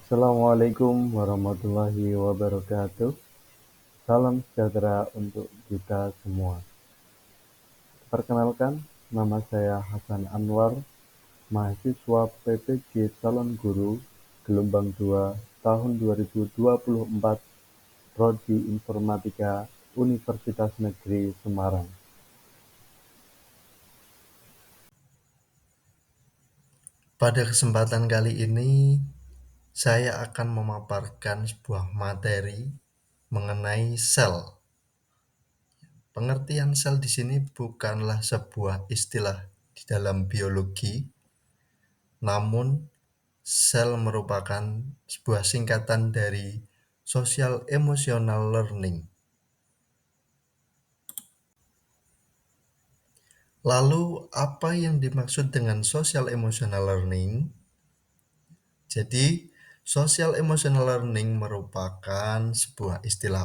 Assalamualaikum warahmatullahi wabarakatuh. Salam sejahtera untuk kita semua. Perkenalkan, nama saya Hasan Anwar, mahasiswa PPG Calon Guru Gelombang 2 tahun 2024, Prodi Informatika Universitas Negeri Semarang. Pada kesempatan kali ini, saya akan memaparkan sebuah materi mengenai sel. Pengertian sel di sini bukanlah sebuah istilah di dalam biologi, namun sel merupakan sebuah singkatan dari social emotional learning. Lalu, apa yang dimaksud dengan social emotional learning? Jadi, social emotional learning merupakan sebuah istilah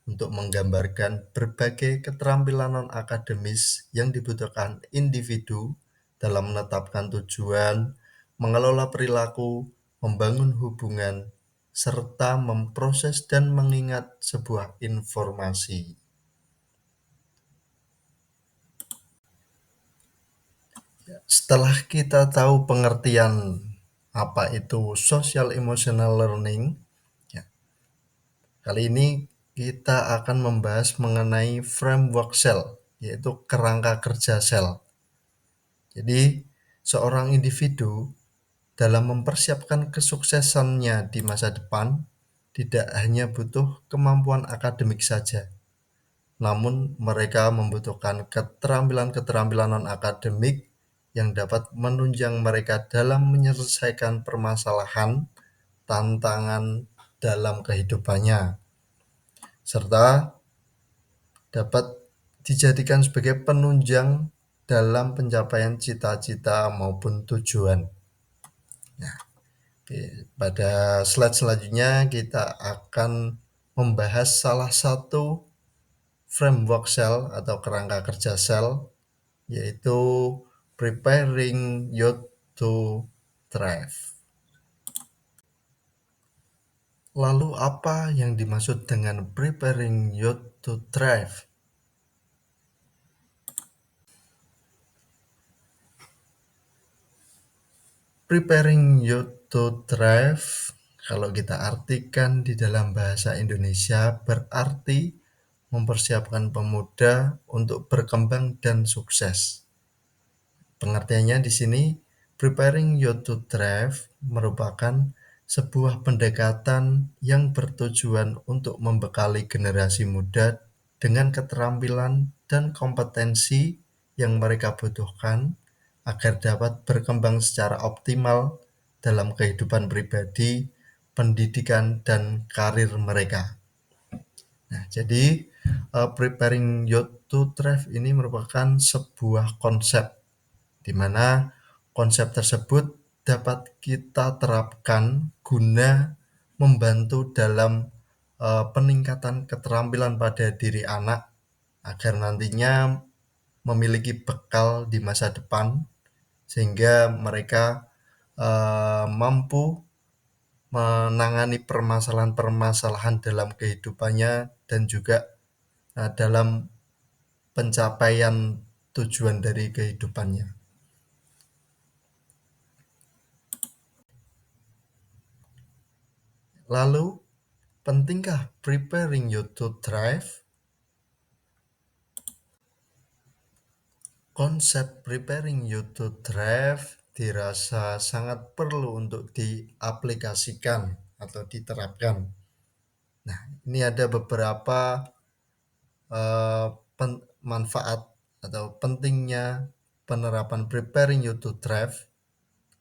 untuk menggambarkan berbagai keterampilan non-akademis yang dibutuhkan individu dalam menetapkan tujuan, mengelola perilaku, membangun hubungan, serta memproses dan mengingat sebuah informasi. Setelah kita tahu pengertian apa itu social emotional learning, ya, kali ini kita akan membahas mengenai framework sel, yaitu kerangka kerja sel. Jadi, seorang individu dalam mempersiapkan kesuksesannya di masa depan tidak hanya butuh kemampuan akademik saja, namun mereka membutuhkan keterampilan-keterampilan non-akademik yang dapat menunjang mereka dalam menyelesaikan permasalahan, tantangan dalam kehidupannya, serta dapat dijadikan sebagai penunjang dalam pencapaian cita-cita maupun tujuan. Oke, pada slide selanjutnya kita akan membahas salah satu framework sel atau kerangka kerja sel, yaitu preparing youth to thrive. Lalu apa yang dimaksud dengan preparing youth to thrive? Preparing youth to thrive, kalau kita artikan di dalam bahasa Indonesia, berarti mempersiapkan pemuda untuk berkembang dan sukses. Pengertiannya di sini, preparing youth to thrive merupakan sebuah pendekatan yang bertujuan untuk membekali generasi muda dengan keterampilan dan kompetensi yang mereka butuhkan agar dapat berkembang secara optimal dalam kehidupan pribadi, pendidikan, dan karir mereka. Nah, jadi preparing youth to thrive ini merupakan sebuah konsep di mana konsep tersebut dapat kita terapkan guna membantu dalam peningkatan keterampilan pada diri anak agar nantinya memiliki bekal di masa depan sehingga mereka mampu menangani permasalahan-permasalahan dalam kehidupannya dan juga dalam pencapaian tujuan dari kehidupannya. Lalu, pentingkah preparing you to thrive? Konsep preparing you to thrive dirasa sangat perlu untuk diaplikasikan atau diterapkan. Nah, ini ada beberapa eh, manfaat atau pentingnya penerapan preparing you to thrive,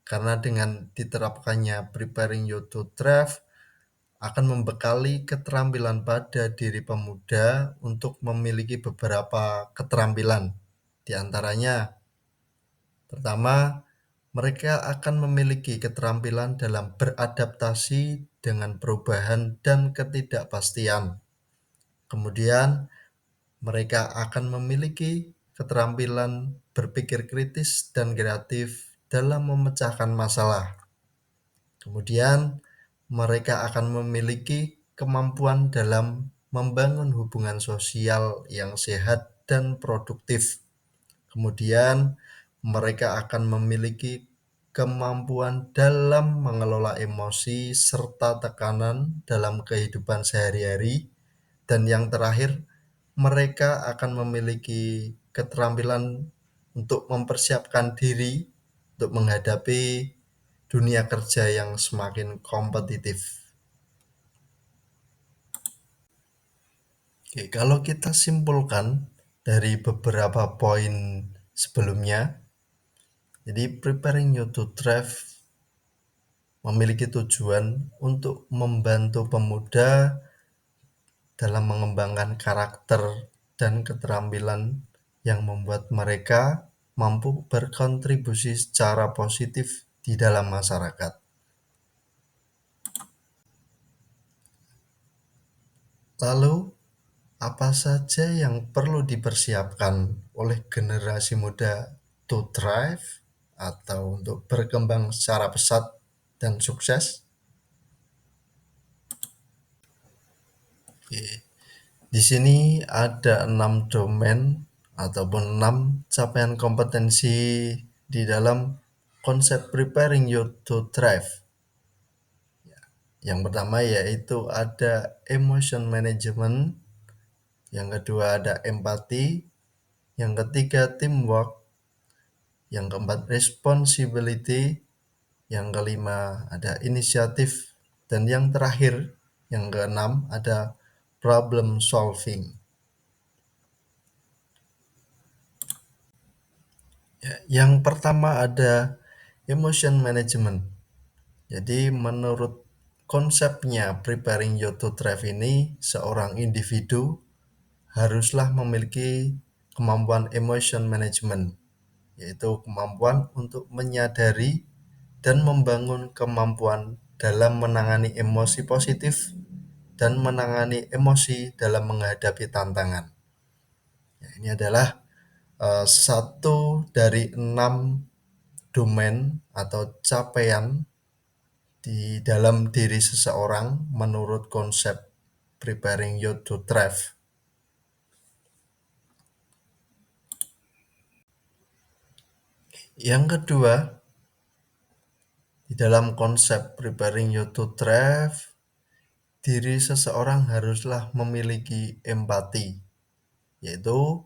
karena dengan diterapkannya preparing you to thrive akan membekali keterampilan pada diri pemuda untuk memiliki beberapa keterampilan. Di antaranya, pertama, mereka akan memiliki keterampilan dalam beradaptasi dengan perubahan dan ketidakpastian. Kemudian, mereka akan memiliki keterampilan berpikir kritis dan kreatif dalam memecahkan masalah. Kemudian, mereka akan memiliki kemampuan dalam membangun hubungan sosial yang sehat dan produktif. Kemudian, mereka akan memiliki kemampuan dalam mengelola emosi serta tekanan dalam kehidupan sehari-hari. Dan yang terakhir, mereka akan memiliki keterampilan untuk mempersiapkan diri untuk menghadapi dunia kerja yang semakin kompetitif. Oke, kalau kita simpulkan dari beberapa poin sebelumnya, jadi preparing you to thrive memiliki tujuan untuk membantu pemuda dalam mengembangkan karakter dan keterampilan yang membuat mereka mampu berkontribusi secara positif di dalam masyarakat. Lalu, apa saja yang perlu dipersiapkan oleh generasi muda to thrive atau untuk berkembang secara pesat dan sukses? Oke. Di sini ada 6 domain ataupun 6 capaian kompetensi di dalam konsep preparing you to thrive. Yang pertama yaitu ada emotion management, yang kedua ada empati, yang ketiga teamwork, yang keempat responsibility, yang kelima ada inisiatif, dan yang terakhir, yang keenam ada problem solving. Yang pertama ada emotion management. Jadi menurut konsepnya preparing you to thrive ini, seorang individu haruslah memiliki kemampuan emotion management, yaitu kemampuan untuk menyadari dan membangun kemampuan dalam menangani emosi positif dan menangani emosi dalam menghadapi tantangan. Ini adalah satu dari 6 domain atau capaian di dalam diri seseorang menurut konsep preparing you to thrive. Yang kedua, di dalam konsep preparing you to thrive, diri seseorang haruslah memiliki empati, yaitu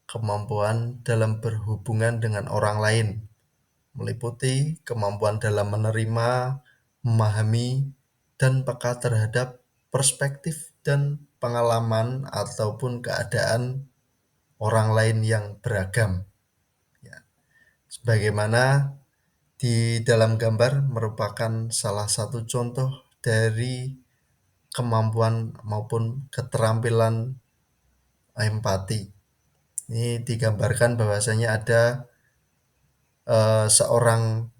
kemampuan dalam berhubungan dengan orang lain, meliputi kemampuan dalam menerima, memahami, dan peka terhadap perspektif dan pengalaman ataupun keadaan orang lain yang beragam. Sebagaimana di dalam gambar merupakan salah satu contoh dari kemampuan maupun keterampilan empati. Ini digambarkan bahwasanya ada seorang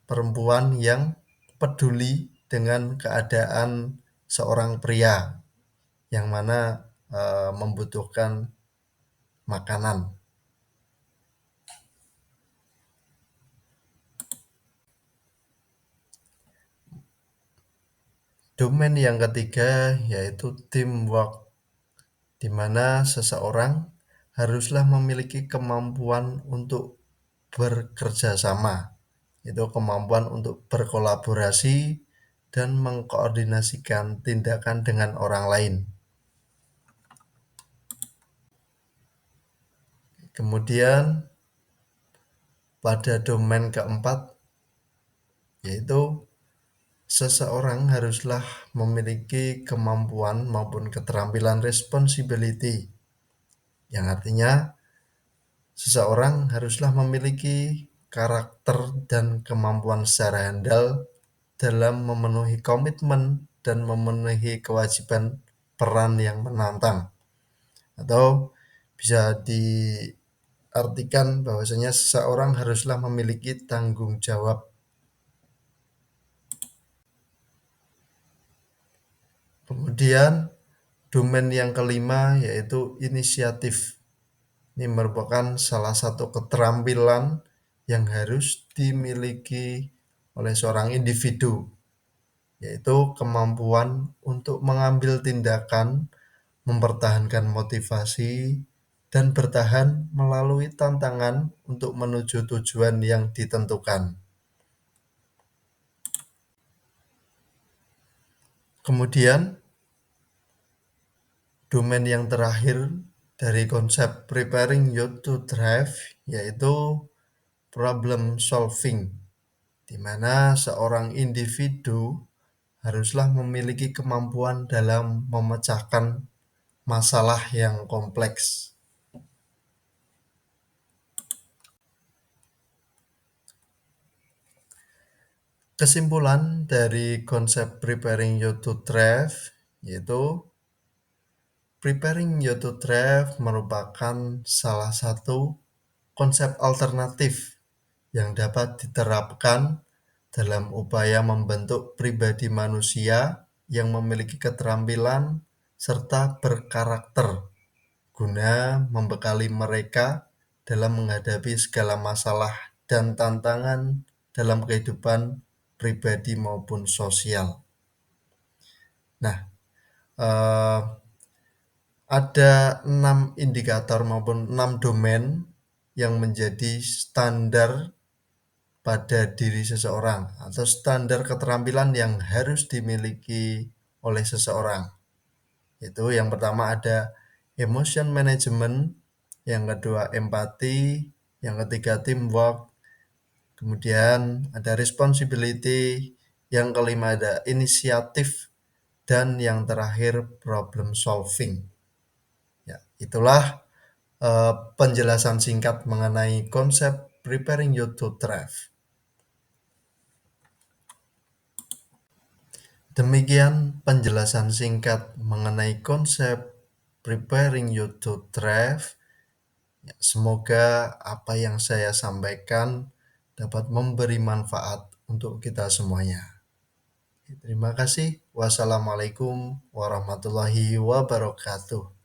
perempuan yang peduli dengan keadaan seorang pria yang mana membutuhkan makanan. Domain yang ketiga yaitu teamwork, di mana seseorang haruslah memiliki kemampuan untuk bekerja sama, itu kemampuan untuk berkolaborasi dan mengkoordinasikan tindakan dengan orang lain. Kemudian pada domain keempat, yaitu seseorang haruslah memiliki kemampuan maupun keterampilan responsibility, yang artinya seseorang haruslah memiliki karakter dan kemampuan secara handal dalam memenuhi komitmen dan memenuhi kewajiban peran yang menantang. Atau bisa diartikan bahwasanya seseorang haruslah memiliki tanggung jawab. Kemudian domain yang kelima yaitu inisiatif. Ini merupakan salah satu keterampilan yang harus dimiliki oleh seorang individu, yaitu kemampuan untuk mengambil tindakan, mempertahankan motivasi, dan bertahan melalui tantangan untuk menuju tujuan yang ditentukan. Kemudian, domain yang terakhir dari konsep preparing you to thrive yaitu problem solving, di mana seorang individu haruslah memiliki kemampuan dalam memecahkan masalah yang kompleks. Kesimpulan dari konsep preparing you to thrive yaitu preparing you to thrive merupakan salah satu konsep alternatif yang dapat diterapkan dalam upaya membentuk pribadi manusia yang memiliki keterampilan serta berkarakter guna membekali mereka dalam menghadapi segala masalah dan tantangan dalam kehidupan pribadi maupun sosial. Nah, eh, ada 6 indikator maupun 6 domain yang menjadi standar pada diri seseorang atau standar keterampilan yang harus dimiliki oleh seseorang. Itu yang pertama ada emotion management, yang kedua empati, yang ketiga teamwork, kemudian ada responsibility, yang kelima ada inisiatif, dan yang terakhir problem solving. Ya, itulah penjelasan singkat mengenai konsep preparing you to thrive. Demikian penjelasan singkat mengenai konsep preparing you to thrive. Ya, semoga apa yang saya sampaikan dapat memberi manfaat untuk kita semuanya. Terima kasih. Wassalamualaikum warahmatullahi wabarakatuh.